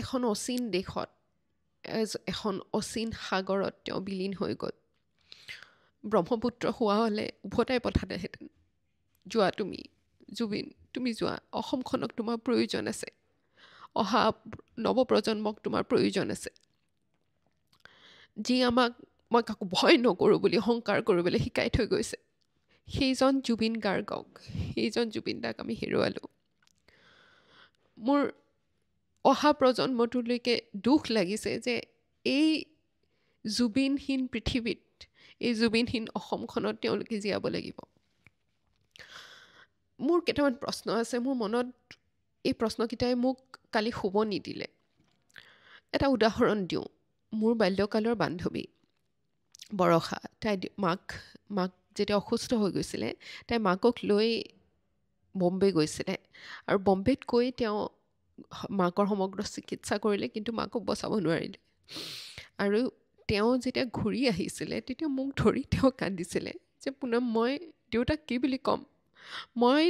এখন অচিন দেশত এখন অচিন সাগৰত তেওঁ বিলীন হৈ গ'ল। ব্ৰহ্মপুত্ৰ হোৱা হ'লে উভতাই পঠালেহেঁতেন। যোৱা তুমি জুবিন, তুমি যোৱা, অসমখনক তোমাৰ প্ৰয়োজন আছে, অহা নৱপ্ৰজন্মক তোমাৰ প্ৰয়োজন আছে, যি আমাক মই কাকো ভয় নকৰোঁ বুলি অহংকাৰ কৰিবলৈ শিকাই থৈ গৈছে। সেইজন জুবিন গাৰ্গক, সেইজন জুবিন দাক আমি হেৰুৱালোঁ। মোৰ অহা প্ৰজন্মটোলৈকে দুখ লাগিছে যে এই জুবিনহীন পৃথিৱীত, এই জুবিনহীন অসমখনত তেওঁলোকে জীয়াব লাগিব। মোৰ কেইটামান প্ৰশ্ন আছে মোৰ মনত। এই প্ৰশ্নকেইটাই মোক কালি শুব নিদিলে। এটা উদাহৰণ দিওঁ। মোৰ বাল্যকালৰ বান্ধৱী বৰষা, তাই মাক যেতিয়া অসুস্থ হৈ গৈছিলে, তাই মাকক লৈ বম্বে গৈছিলে আৰু বম্বেত গৈ তেওঁ মাকৰ সমগ্ৰ চিকিৎসা কৰিলে, কিন্তু মাকক বচাব নোৱাৰিলে। আৰু তেওঁ যেতিয়া ঘূৰি আহিছিলে তেতিয়া মোক ধৰি তেওঁ কান্দিছিলে যে পুনম, মই দেউতাক কি বুলি ক'ম? মই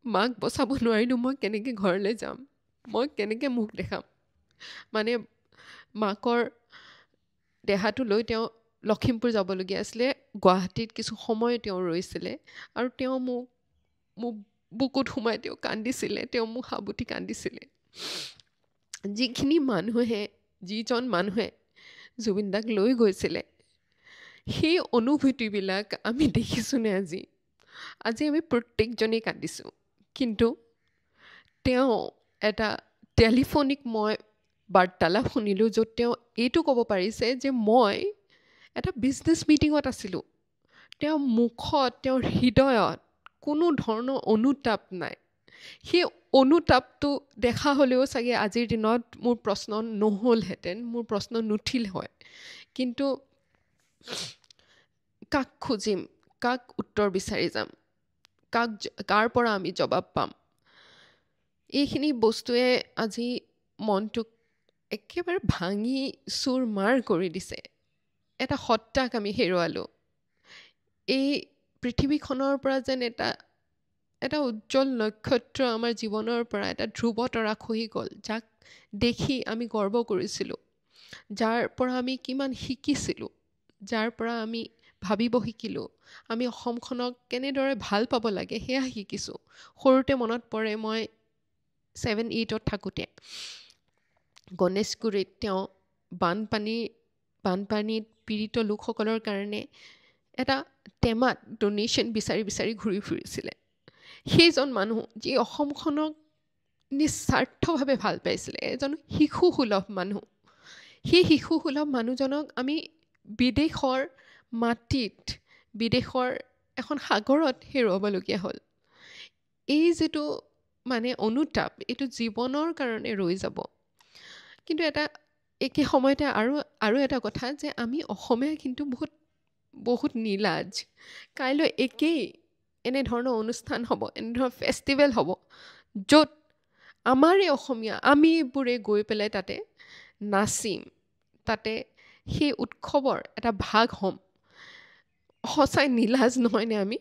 মাক বচাব নোৱাৰিলোঁ, মই কেনেকৈ ঘৰলৈ যাম? মই কেনেকৈ মুখ দেখাম? মানে মাকৰ দেহাটো লৈ তেওঁ লখিমপুৰ যাবলগীয়া আছিলে। গুৱাহাটীত কিছু সময় তেওঁ ৰৈছিলে আৰু তেওঁ মোক বুকুত সোমাই তেওঁ কান্দিছিলে, তেওঁ মোক সাবুতি কান্দিছিলে। যিজন মানুহে জুবিন দাক লৈ গৈছিলে, সেই অনুভূতিবিলাক আমি দেখিছোঁনে আজি? আজি আমি প্ৰত্যেকজনেই কান্দিছোঁ। কিন্তু তেওঁ এটা টেলিফোনিক মই বাৰ্তালাপ শুনিলোঁ, য'ত তেওঁ এইটো ক'ব পাৰিছে যে মই এটা বিজনেছ মিটিঙত আছিলোঁ। তেওঁৰ মুখত, তেওঁৰ হৃদয়ত কোনো ধৰণৰ অনুতাপ নাই। সেই অনুতাপটো দেখা হ'লেও চাগে আজিৰ দিনত মোৰ প্ৰশ্ন নহ'লহেঁতেন, মোৰ প্ৰশ্ন নুঠিল হয়। কিন্তু কাক খুজিম, কাক উত্তৰ বিচাৰি যাম, কাৰ পৰা আমি জবাব পাম? এইখিনি বস্তুৱে আজি মনটোক একেবাৰে ভাঙি চুৰমাৰ কৰি দিছে। এটা সত্তাক আমি হেৰুৱালোঁ। এই পৃথিৱীখনৰ পৰা যেন এটা উজ্জ্বল নক্ষত্ৰ আমাৰ জীৱনৰ পৰা এটা ধ্ৰুৱ তৰা খহি গ'ল, যাক দেখি আমি গৰ্ব কৰিছিলোঁ, যাৰ পৰা আমি কিমান শিকিছিলোঁ, যাৰ পৰা আমি ভাবিব শিকিলোঁ, আমি অসমখনক কেনেদৰে ভাল পাব লাগে সেয়া শিকিছোঁ। সৰুতে মনত পৰে, মই 7-8ত থাকোঁতে গণেশগুৰিত তেওঁ বানপানীত পীড়িত লোকসকলৰ কাৰণে এটা টেমাত ডনেশ্যন বিচাৰি বিচাৰি ঘূৰি ফুৰিছিলে। সেইজন মানুহ, যি অসমখনক নিস্বাৰ্থভাৱে ভাল পাইছিলে, এজন শিশুসুলভ মানুহ, সেই শিশুসুলভ মানুহজনক আমি বিদেশৰ মাটিত, বিদেশৰ এখন সাগৰত হেৰুৱাবলগীয়া হ'ল। এই যিটো মানে অনুতাপ, এইটো জীৱনৰ কাৰণে ৰৈ যাব। কিন্তু একে সময়তে আৰু এটা কথা যে আমি অসমীয়া কিন্তু বহুত নীলাজ। কাইলৈ একেই এনেধৰণৰ অনুষ্ঠান হ'ব, এনেধৰণৰ ফেষ্টিভেল হ'ব, য'ত আমাৰে অসমীয়া আমিবোৰে গৈ পেলাই তাতে নাচিম, তাতে সেই উৎসৱৰ এটা ভাগ হ'ম। সঁচাই নীলাজ নহয়নে আমি?